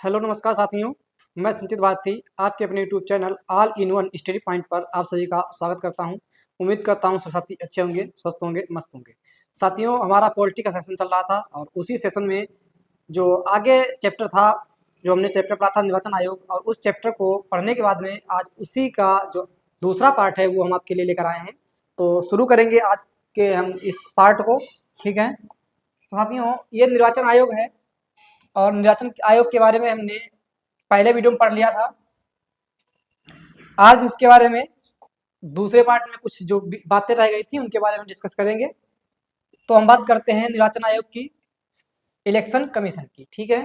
Hello नमस्कार साथियों, मैं संचित भारती आपके अपने YouTube channel all in one study point पर आप सभी का स्वागत करता हूं। उम्मीद करता हूं सब साथी अच्छे होंगे, स्वस्थ होंगे, मस्त होंगे। साथियों, हमारा पॉलिटी का सेशन चल रहा था और उसी सेशन में जो आगे चैप्टर था, जो हमने चैप्टर पढ़ा था निर्वाचन आयोग, और उस चैप्टर को पढ़ने के बाद में आज उसी का जो दूसरा पार्ट है वो हम आपके लिए लेकर आए हैं। तो शुरू करेंगे आज के हम इस पार्ट को। ठीक है, तो साथियों ये निर्वाचन आयोग है और निर्वाचन आयोग के बारे में हमने पहले वीडियो में पढ़ लिया था। आज उसके बारे में दूसरे पार्ट में कुछ जो बातें रह गई थी उनके बारे में डिस्कस करेंगे। तो हम बात करते हैं निर्वाचन आयोग की, इलेक्शन कमीशन की। ठीक है,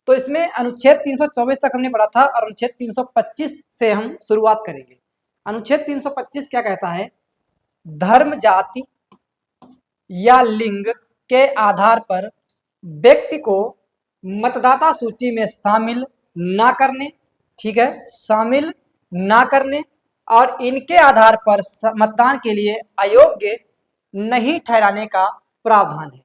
तो इसमें अनुच्छेद 324 तक हमने पढ़ा था और अनुच्छेद 325 से हम शुरुआत करेंगे। अनुच्छेद 325 क्या कहता है? धर्म, जाति या लिंग के आधार पर व्यक्ति को मतदाता सूची में शामिल ना करने, ठीक है, शामिल ना करने और इनके आधार पर मतदान के लिए अयोग्य नहीं ठहराने का प्रावधान है।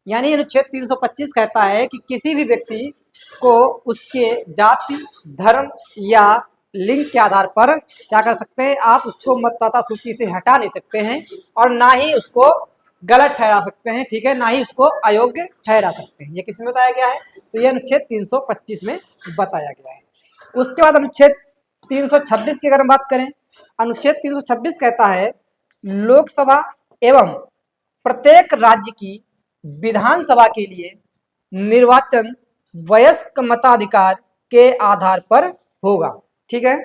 यानी अनुच्छेद 325 कहता है कि किसी भी व्यक्ति को उसके जाति, धर्म या लिंग के आधार पर क्या कर सकते हैं, आप उसको मतदाता सूची से हटा नहीं सकते हैं और ना ही उसको गलत ठहरा सकते हैं। ठीक है, ना ही उसको अयोग्य ठहरा सकते हैं। ये किसमें बताया गया है? तो ये अनुच्छेद 325 में बताया गया है। उसके बाद अनुच्छेद 326 की अगर हम बात करें, अनुच्छेद 326 कहता है लोकसभा एवं प्रत्येक राज्य की विधानसभा के लिए निर्वाचन वयस्क मताधिकार के आधार पर होगा। ठीक है,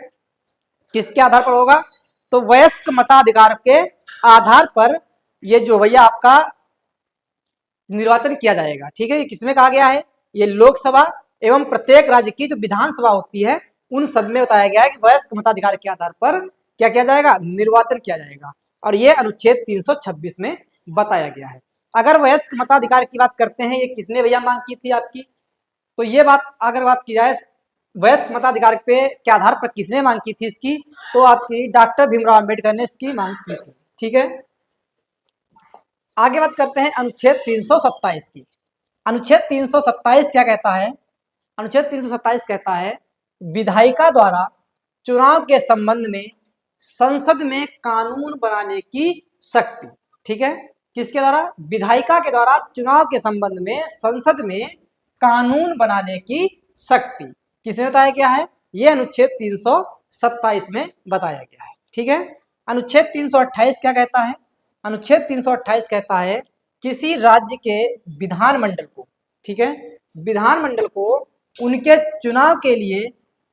किसके आधार पर होगा? तो वयस्क मताधिकार के आधार पर ये जो भैया आपका निर्वाचन किया जाएगा। ठीक है, ये किसमें कहा गया है? ये लोकसभा एवं प्रत्येक राज्य की जो विधानसभा होती है उन सब में बताया गया है कि वयस्क मताधिकार के आधार पर क्या किया जाएगा? निर्वाचन किया जाएगा। और ये अनुच्छेद 326 में बताया गया है। अगर वयस्क मताधिकार की बात करते हैं, ये किसने भैया मांग की थी आपकी? तो ये बात अगर बात की जाए वयस्क मताधिकार पे के आधार पर किसने मांग की थी इसकी, तो आपकी डॉक्टर भीमराव अंबेडकर ने इसकी मांग की थी। ठीक है, आगे बात करते हैं अनुच्छेद 327 की। अनुच्छेद 327 क्या कहता है? अनुच्छेद 327 कहता है विधायिका द्वारा चुनाव के संबंध में संसद में कानून बनाने की शक्ति। ठीक है, किसके द्वारा? विधायिका के द्वारा चुनाव के संबंध में संसद में कानून बनाने की शक्ति किसने बताया गया है? ये अनुच्छेद 327 में बताया गया है। ठीक है, अनुच्छेद 328 क्या कहता है? अनुच्छेद 328 कहता है किसी राज्य के विधानमंडल को, ठीक है, विधानमंडल को उनके चुनाव के लिए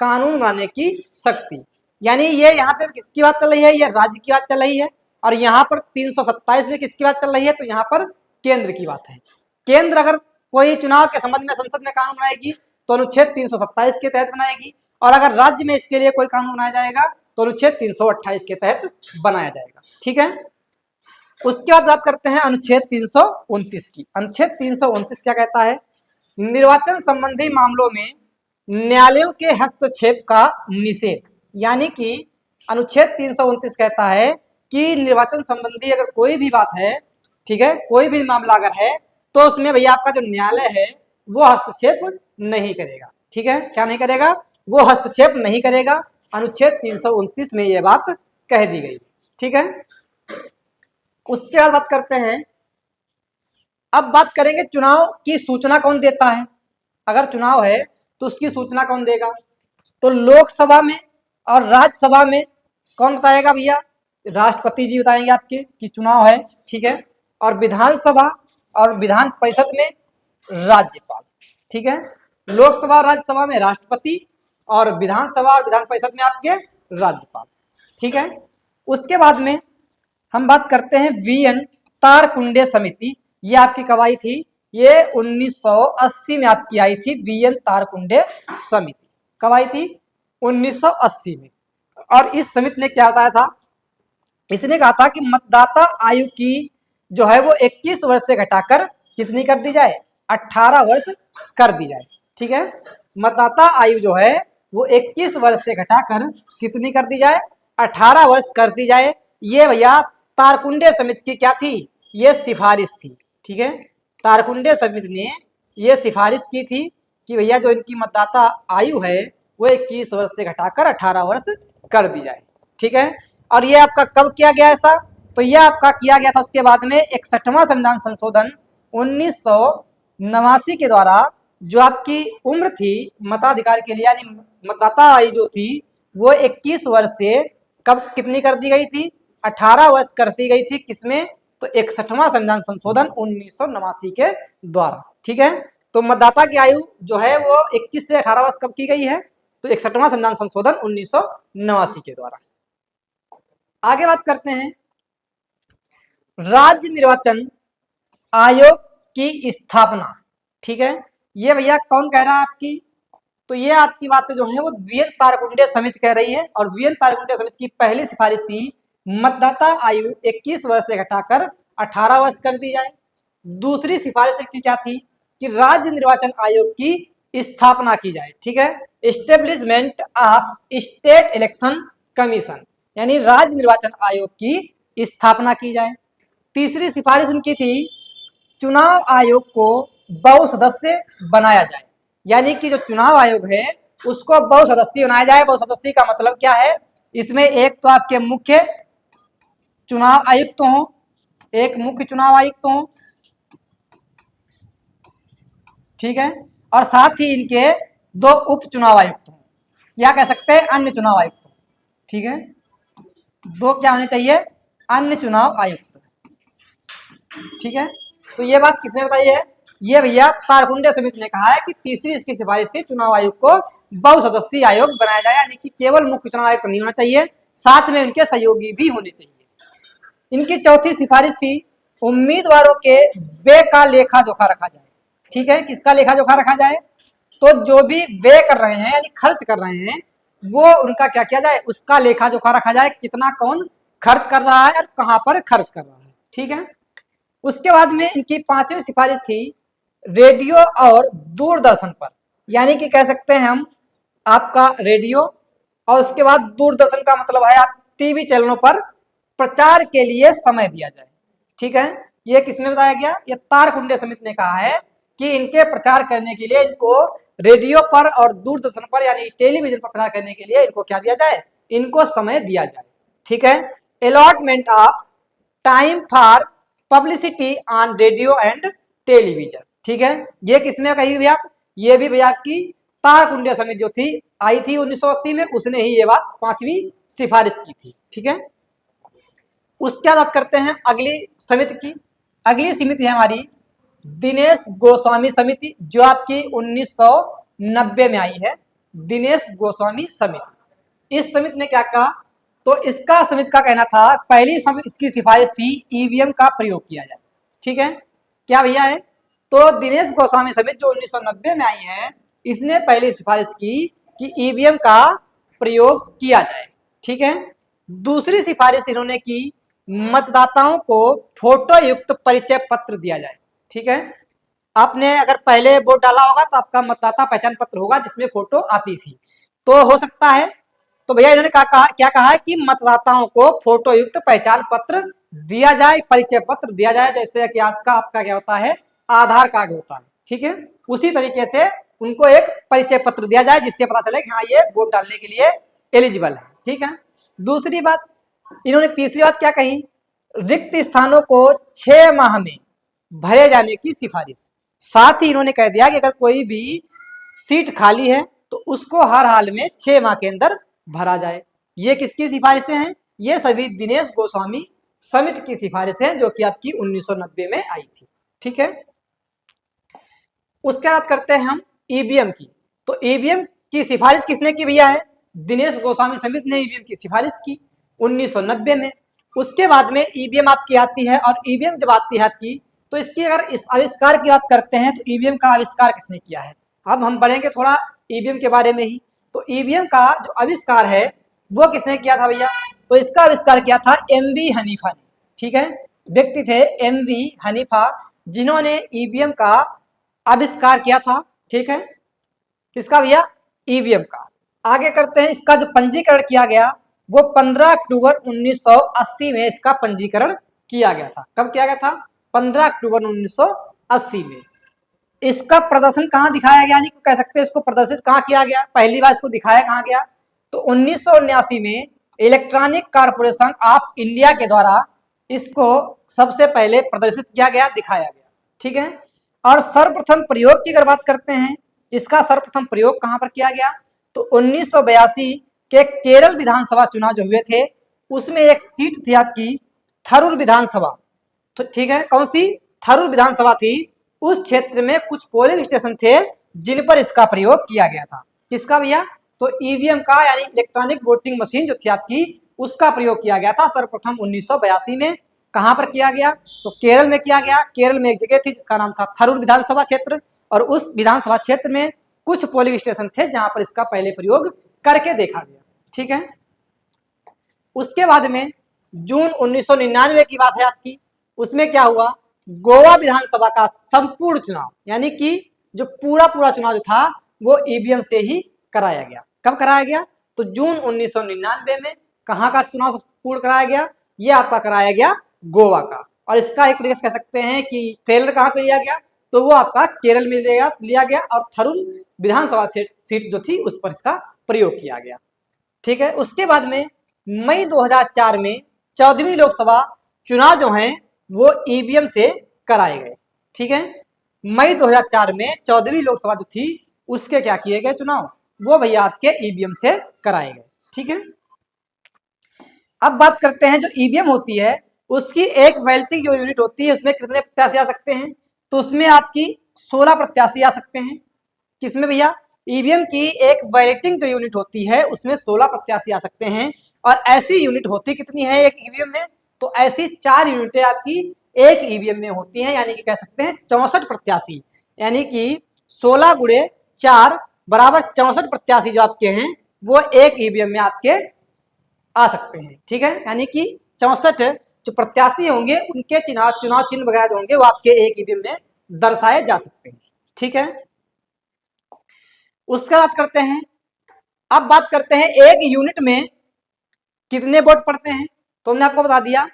कानून बनाने की शक्ति। यानी ये यहाँ पे किसकी बात चल रही है? ये राज्य की बात चल रही है। और यहाँ पर 327 में किसकी बात चल रही है? तो यहाँ पर केंद्र की बात है। केंद्र अगर कोई चुनाव के संबंध में संसद में कानून बनाएगी तो अनुच्छेद 327 के तहत बनाएगी, और अगर राज्य में इसके लिए कोई कानून बनाया जाएगा तो अनुच्छेद 328 के तहत बनाया जाएगा। ठीक है, उसके बाद बात करते हैं अनुच्छेद 329 की। अनुच्छेद 329 क्या कहता है? निर्वाचन संबंधी मामलों में न्यायालयों के हस्तक्षेप का निषेध। यानी कि अनुच्छेद 329 कहता है कि निर्वाचन संबंधी अगर कोई भी बात है, ठीक है, कोई भी मामला अगर है तो उसमें भैया आपका जो न्यायालय है वो हस्तक्षेप नहीं करेगा। ठीक है, क्या नहीं करेगा? वो हस्तक्षेप नहीं करेगा। अनुच्छेद 329 में ये बात कह दी गई। ठीक है, उसके बाद बात करते हैं, अब बात करेंगे चुनाव की सूचना कौन देता है। अगर चुनाव है तो उसकी सूचना कौन देगा? तो लोकसभा में और राज्यसभा में कौन बताएगा भैया? राष्ट्रपति जी बताएंगे आपके कि चुनाव है। ठीक है, और विधानसभा और विधान परिषद में राज्यपाल। ठीक है, लोकसभा और राज्यसभा में राष्ट्रपति और विधानसभा और विधान परिषद में आपके राज्यपाल। ठीक है, उसके बाद में हम बात करते हैं वीएन तारकुंडे समिति। ये आपकी कब आई थी? ये 1980 में आपकी आई थी वीएन तारकुंडे समिति। कब आई थी? 1980 में। और इस समिति ने क्या बताया था? इसने कहा था कि मतदाता आयु की जो है वो 21 वर्ष से घटाकर कितनी कर दी जाए? 18 वर्ष कर दी जाए। ठीक है, मतदाता आयु जो है वो 21 वर्ष से घटाकर कितनी कर दी जाए? 18 वर्ष कर दी जाए। ये भैया तारकुंडे समिति की क्या थी? ये सिफारिश थी। ठीक है, तारकुंडे समिति ने ये सिफारिश की थी कि भैया जो इनकी मतदाता आयु है वो 21 वर्ष से घटाकर 18 वर्ष कर दी जाए। ठीक है, और ये आपका कब किया गया ऐसा? तो यह आपका किया गया था उसके बाद में 61वां संविधान संशोधन 1989 के द्वारा जो आपकी उम्र थी मताधिकार के लिए, यानी मतदाता आयु जो थी वो 21 वर्ष से कब कितनी कर दी गई थी? 18 वर्ष कर दी गई थी। किसमें? तो 61वां संविधान संशोधन 1989 के द्वारा। ठीक है, तो मतदाता की आयु जो है वो 21 से 18 वर्ष कब की गई है? तो 61वां संविधान संशोधन 1989 के द्वारा। आगे बात करते हैं राज्य निर्वाचन आयोग की स्थापना। ठीक है, ये भैया कौन कह रहा है आपकी? तो ये आपकी बातें जो है वो वीएन तारकुंडे समिति कह रही है, और वीएन तारकुंडे समिति की पहली सिफारिश थी मतदाता आयु 21 वर्ष से घटाकर 18 वर्ष कर दी जाए। दूसरी सिफारिश की क्या थी? कि राज्य निर्वाचन आयोग की स्थापना की जाए। ठीक है, establishment of state election commission, यानी राज्य निर्वाचन आयोग की स्थापना की जाए। तीसरी सिफारिश इनकी थी चुनाव आयोग को बहुसदस्य बनाया जाए, यानी कि जो चुनाव आयोग है उसको बहुसदस्यीय बनाया जाए। बहुसदस्यीय का मतलब क्या है? इसमें एक तो आपके मुख्य चुनाव आयुक्त हो, एक मुख्य चुनाव आयुक्त हो, ठीक है, और साथ ही इनके 2 उप चुनाव आयुक्त हो, या कह सकते हैं अन्य चुनाव आयुक्त हो। ठीक है, 2 क्या होने चाहिए? अन्य चुनाव आयुक्त। ठीक है, तो ये बात किसने बताई है? ये भैया तारकुंडे समिति ने कहा है कि तीसरी इसकी सिफारिश थी चुनाव आयोग को बहुसदस्यीय आयोग बनाया जाए, यानी कि केवल मुख्य चुनाव आयुक्त नहीं होना चाहिए, साथ में उनके सहयोगी भी होने चाहिए। इनकी चौथी सिफारिश थी उम्मीदवारों के व्यय का लेखा जोखा रखा जाए। ठीक है, किसका लेखा जोखा रखा जाए? तो जो भी व्यय कर रहे हैं यानी खर्च कर रहे हैं वो उनका क्या किया जाए? उसका लेखा जोखा रखा जाए, कितना कौन खर्च कर रहा है और कहां पर खर्च कर रहा है। ठीक है, उसके बाद में इनकी 5वीं सिफारिश थी रेडियो और दूरदर्शन पर, यानी कि कह सकते हैं हम आपका रेडियो और उसके बाद दूरदर्शन का मतलब है आप टीवी चैनलों पर प्रचार के लिए समय दिया जाए। ठीक है, ये किसने बताया गया? ये तारकुंडे समिति ने कहा है कि इनके प्रचार करने के लिए इनको रेडियो पर और दूरदर्शन पर यानी टेलीविजन पर प्रचार करने के लिए इनको क्या दिया जाए? इनको समय दिया जाए। ठीक है, allotment of time for publicity on radio and television. ठीक है, ये किसने कही भैया? ये भी भैया की तारकुंडे समिति जो थी आई थी 1980 में, उसने ही ये बात 5वीं सिफारिश की थी। ठीक है, उसके बाद करते हैं अगली समिति की। अगली समिति है हमारी दिनेश गोस्वामी समिति, जो आपकी 1990 में आई है। दिनेश गोस्वामी समिति, इस समिति ने क्या कहा? तो इसका समिति का कहना था पहली इसकी सिफारिश थी ईवीएम का प्रयोग किया जाए। ठीक है, क्या भैया है? तो दिनेश गोस्वामी समिति जो 1990 में आई है, इसने पहली सिफारिश की कि ईवीएम का प्रयोग किया जाए। ठीक है, दूसरी सिफारिश इन्होंने की मतदाताओं को फोटो युक्त परिचय पत्र दिया जाए। ठीक है, आपने अगर पहले वोट डाला होगा तो आपका मतदाता पहचान पत्र होगा जिसमें फोटो आती थी, तो हो सकता है। तो भैया इन्होंने क्या कहा है कि मतदाताओं को फोटो युक्त पहचान पत्र दिया जाए, परिचय पत्र दिया जाए, जैसे कि आज का आपका क्या होता है? आधार कार्ड होता है। ठीक है, उसी तरीके से उनको एक परिचय पत्र दिया जाए जिससे पता चले कि हाँ ये वोट डालने के लिए एलिजिबल है। ठीक है, दूसरी बात इन्होंने तीसरी बात क्या कही? रिक्त स्थानों को 6 माह में भरे जाने की सिफारिश। साथ ही इन्होंने कह दिया कि अगर कोई भी सीट खाली है तो उसको हर हाल में 6 माह के अंदर भरा जाए। ये किसकी सिफारिशें हैं? ये सभी दिनेश गोस्वामी समिति की सिफारिशें हैं जो कि आपकी 1990 में आई थी। ठीक है, उसके बाद करते हैं हम ईवीएम की। तो ईवीएम की सिफारिश किसने की भैया है? दिनेश गोस्वामी समिति ने ईवीएम की सिफारिश की 1990 में। उसके बाद में ईवीएम आपकी आती है, और ईवीएम जब आती है आपकी तो इसकी अगर इस आविष्कार की बात करते हैं तो ईवीएम का आविष्कार किसने किया है? अब हम पढ़ेंगे थोड़ा ईवीएम के बारे में ही। तो ईवीएम का जो आविष्कार है वो किसने किया था भैया? तो इसका आविष्कार किया था एमवी हनीफा ने। ठीक है, व्यक्ति थे एमवी हनीफा जिन्होंने ईवीएम का आविष्कार किया था। ठीक है, किसका भैया? ईवीएम का। आगे करते हैं, इसका जो पंजीकरण किया गया वो 15 अक्टूबर 1980 में इसका पंजीकरण किया गया था। कब किया गया था? 15 अक्टूबर 1980 में। इसका प्रदर्शन कहाँ दिखाया गया, यानी कह सकते हैं इसको प्रदर्शित कहाँ किया गया, पहली बार इसको दिखाया कहाँ गया, तो 1979 में इलेक्ट्रॉनिक कारपोरेशन ऑफ इंडिया के द्वारा इसको सबसे पहले प्रदर्शित किया गया, दिखाया गया। ठीक है, और सर्वप्रथम प्रयोग की अगर बात करते हैं, इसका सर्वप्रथम प्रयोग कहां पर किया गया, तो 1982 के केरल विधानसभा चुनाव जो हुए थे उसमें एक सीट थी आपकी थरूर विधानसभा। तो ठीक है, कौन सी, थरूर विधानसभा थी। उस क्षेत्र में कुछ पोलिंग स्टेशन थे जिन पर इसका प्रयोग किया गया था। किसका भैया, तो ईवीएम का, यानी इलेक्ट्रॉनिक वोटिंग मशीन जो थी आपकी, उसका प्रयोग किया गया था सर्वप्रथम 1982 में। कहां पर किया गया, तो केरल में किया गया। केरल में एक जगह थी जिसका नाम था थरूर विधानसभा क्षेत्र, और उस विधानसभा क्षेत्र में कुछ पोलिंग स्टेशन थे जहां पर इसका पहले प्रयोग करके देखा गया। ठीक है, उसके बाद में जून 1999 की बात है आपकी, उसमें क्या हुआ, गोवा विधानसभा का संपूर्ण चुनाव, यानी कि जो पूरा चुनाव जो था वो ईवीएम से ही कराया गया। कब कराया गया, तो जून 1999 में। कहां का चुनाव पूर्ण कराया गया, ये आपका कराया गया गोवा का। और इसका एक तरीके से कह सकते हैं कि ट्रेलर कहां पे लिया गया, तो वो आपका केरल में लिया गया, और थरूर विधानसभा सीट जो थी उस पर इसका प्रयोग किया गया। ठीक है, उसके बाद में मई 2004 में 14वीं लोकसभा चुनाव जो हैं वो ईवीएम से कराए गए। ठीक है, मई 2004 में 14वीं लोकसभा जो थी उसके क्या किए गए चुनाव, वो भैया आपके ईवीएम से कराए गए। ठीक है, अब बात करते हैं जो ईवीएम होती है उसकी एक वैलिडिटी जो यूनिट होती है उसमें कितने प्रत्याशी आ सकते हैं, तो उसमें आपकी 16 प्रत्याशी आ सकते हैं। किसमें भैया, ईवीएम की एक वैलिडिटी जो यूनिट होती है उसमें 16 प्रत्याशी आ सकते हैं। और ऐसी यूनिट होती कितनी है एक ईवीएम में, तो ऐसी 4 यूनिटें आपकी एक ईवीएम में होती हैं, यानी कि कह सकते हैं 64 प्रत्याशी, यानी कि 16 गुणे 4 बराबर 64 प्रत्याशी जो आपके हैं वो एक ईवीएम में आपके आ सकते हैं। ठीक है, यानी कि 64 जो प्रत्याशी होंगे उनके चुनाव चिन्ह वगैरह जो होंगे वो आपके एक ईवीएम में दर्शाए जा सकते हैं। ठीक है, उसका बात करते हैं, अब बात करते हैं एक यूनिट में कितने वोट पड़ते हैं। तो हमने आपको बता दिया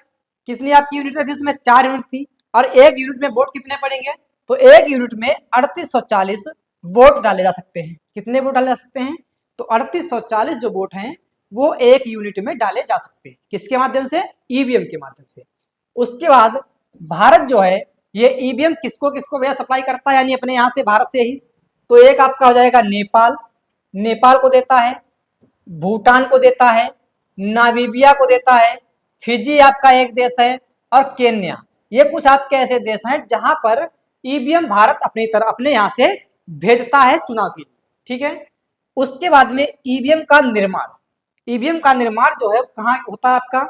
कितनी आपकी यूनिट थी, उसमें 4 यूनिट थी, और एक यूनिट में वोट कितने पड़ेंगे, तो एक यूनिट में 3840 वोट डाले जा सकते हैं। कितने वोट डाले जा सकते हैं, तो 3840 जो वोट हैं वो एक यूनिट में डाले जा सकते हैं। किसके माध्यम से, ईवीएम के माध्यम से। उसके बाद भारत जो है ये ईवीएम किसको किसको भैया सप्लाई करता है, यानी अपने यहाँ से भारत से ही, तो एक आपका हो जाएगा नेपाल, नेपाल को देता है, भूटान को देता है, नामीबिया को देता है, फिजी आपका एक देश है, और केन्या। ये कुछ आपके ऐसे देश हैं जहां पर ईवीएम भारत अपने यहाँ से भेजता है चुनाव के लिए। ठीक है, उसके बाद में ईवीएम का निर्माण जो है कहाँ होता है आपका,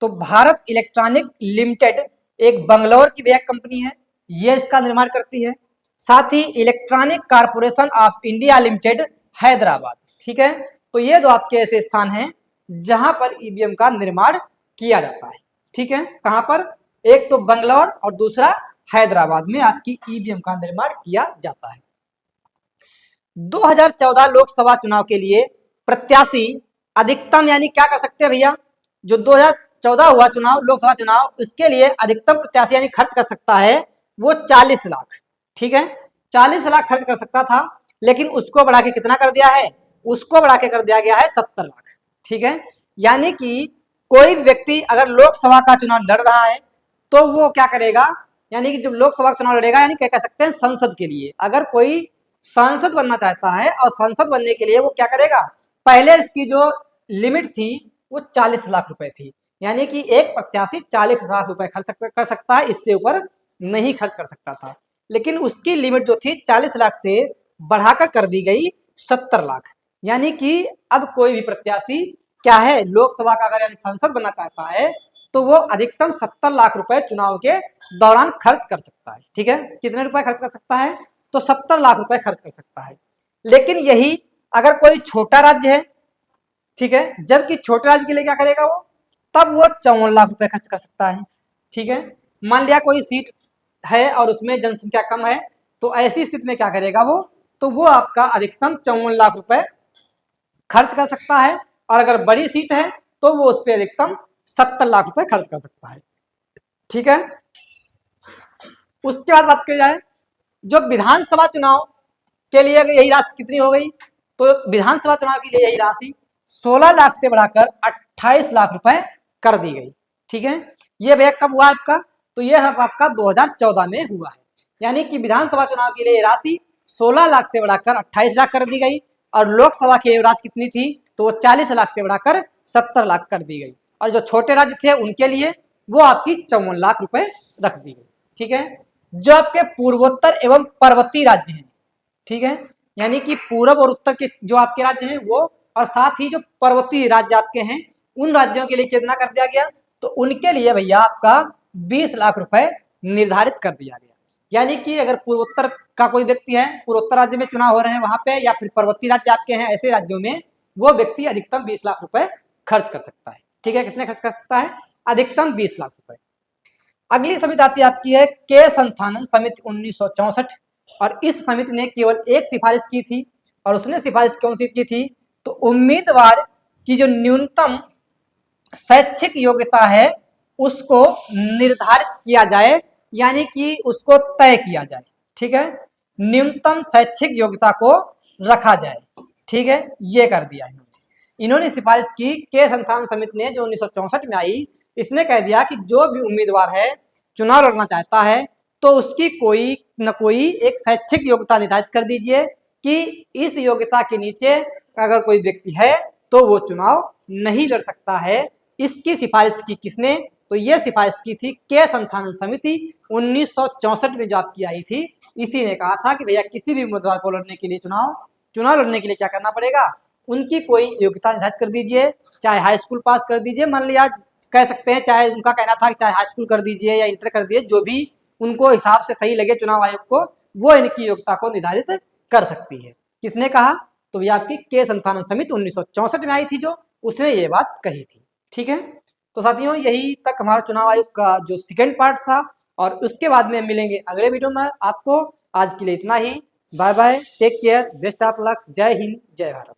तो भारत इलेक्ट्रॉनिक लिमिटेड एक बंगलौर की एक कंपनी है, ये इसका निर्माण करती है। साथ ही electronic corporation of India limited Hyderabad. ठीक है, तो ये दो आपके ऐसे स्थान हैं जहां पर ईवीएम का निर्माण किया जाता है। ठीक है, कहां पर, एक तो बंगलौर और दूसरा हैदराबाद में आपकी ईवीएम का निर्माण किया जाता है। 2014 लोकसभा चुनाव के लिए प्रत्याशी अधिकतम, यानी क्या कर सकते हैं भैया, जो 2014 हुआ चुनाव, लोकसभा चुनाव, उसके लिए अधिकतम प्रत्याशी यानी खर्च कर सकता है वो 40 लाख। ठीक है, 40 लाख खर्च कर सकता था, लेकिन उसको बढ़ा के कितना कर दिया है, उसको बढ़ा के कर दिया गया है 70 लाख। ठीक है, यानी कि कोई व्यक्ति अगर लोकसभा का चुनाव लड़ रहा है तो वो क्या करेगा, यानी कि जब लोकसभा का चुनाव लड़ेगा, यानी क्या कह सकते हैं संसद के लिए, अगर कोई सांसद बनना चाहता है और सांसद बनने के लिए वो क्या करेगा, पहले इसकी जो लिमिट थी वो 40 लाख रुपए थी, यानी कि एक प्रत्याशी 40 लाख रुपए खर्च कर सकता है, इससे ऊपर नहीं खर्च कर सकता था। लेकिन उसकी लिमिट जो थी 40 लाख से बढ़ाकर कर दी गई 70 लाख, यानी कि अब कोई भी प्रत्याशी क्या है, लोकसभा का अगर यानी सांसद बनना चाहता है तो वो अधिकतम 70 लाख रुपए चुनाव के दौरान खर्च कर सकता है। ठीक है, कितने रुपए खर्च कर सकता है, तो 70 लाख रुपए खर्च कर सकता है। लेकिन यही अगर कोई छोटा राज्य है, ठीक है, जबकि छोटे राज्य के लिए क्या करेगा वो, तब वो 54 लाख रुपए खर्च कर सकता है। ठीक है, मान लिया कोई सीट है और उसमें जनसंख्या कम है, तो ऐसी स्थिति में क्या करेगा वो, तो वो आपका अधिकतम 54 लाख रुपए खर्च कर सकता है, और अगर बड़ी सीट है तो वो उस पर अधिकतम 70 लाख रुपए खर्च कर सकता है। ठीक है, उसके बाद बात की जाए जो विधानसभा चुनाव के लिए यही राशि कितनी हो गई, तो विधानसभा चुनाव के लिए यही राशि 16 लाख से बढ़ाकर 28 लाख रुपए कर दी गई। ठीक है, ये भैया कब हुआ आपका, तो ये आपका 2014 में हुआ है। यानी कि विधानसभा चुनाव के लिए राशि 16 लाख से बढ़ाकर 28 लाख कर दी गई, और लोकसभा की राशि कितनी थी, तो वो 40 लाख से बढ़ाकर 70 लाख कर दी गई, और जो छोटे राज्य थे उनके लिए वो आपकी 54 लाख रुपए रख दी गई। ठीक है, जो आपके पूर्वोत्तर एवं पर्वतीय राज्य हैं, ठीक है, यानी कि पूर्व और उत्तर के जो आपके राज्य हैं वो, और साथ ही जो पर्वतीय राज्य आपके हैं उन राज्यों के लिए कितना कर दिया गया, तो उनके लिए भैया आपका 20 लाख रुपए निर्धारित कर दिया गया। यानी कि अगर पूर्वोत्तर का कोई व्यक्ति है, पूर्वोत्तर राज्य में चुनाव हो रहे हैं वहां पे, या फिर पर्वतीय राज्य आपके हैं, ऐसे राज्यों में वो व्यक्ति अधिकतम 20 लाख रुपए खर्च कर सकता है। ठीक है, कितने खर्च कर सकता है, अधिकतम 20 लाख रुपए। अगली समिति आती है आपकी है के संथानन समिति 1964, और इस समिति ने केवल एक सिफारिश की थी, और उसने सिफारिश कौन सी की थी, तो उम्मीदवार की जो न्यूनतम शैक्षिक योग्यता है उसको निर्धारित किया जाए, यानी कि उसको तय किया जाए। ठीक है, न्यूनतम शैक्षिक योग्यता को रखा जाए। ठीक है, ये कर दिया इन्होंने सिफारिश की के संथान समिति ने, जो 1964 में आई, इसने कह दिया कि जो भी उम्मीदवार है चुनाव लड़ना चाहता है तो उसकी कोई न कोई एक शैक्षिक योग्यता निर्धारित कर दीजिए कि इस योग्यता के नीचे अगर कोई व्यक्ति है तो वो चुनाव नहीं लड़ सकता है। इसकी सिफारिश की किसने, तो ये सिफारिश की थी के संथान समिति 1964 में जो आपकी आई थी। इसी ने कहा था कि भैया किसी भी उम्मीदवार को लड़ने के लिए चुनाव लड़ने के लिए क्या करना पड़ेगा, उनकी कोई योग्यता निर्धारित कर दीजिए, चाहे हाई स्कूल पास कर दीजिए, मान लिया कह सकते हैं, चाहे उनका कहना था कि चाहे हाई स्कूल कर दीजिए या इंटर कर दीजिए, जो भी उनको हिसाब से सही लगे चुनाव आयोग को, वो इनकी योग्यता को निर्धारित कर सकती है। किसने कहा, तो ये आपकी के संथानन समिति 1964 में आई थी, जो उसने ये बात कही थी। ठीक है, तो साथियों यही तक हमारा चुनाव आयोग का जो सेकेंड पार्ट था, और उसके बाद में मिलेंगे अगले वीडियो में। आपको आज के लिए इतना ही, bye bye, take care, best of luck, जय हिंद, जय भारत।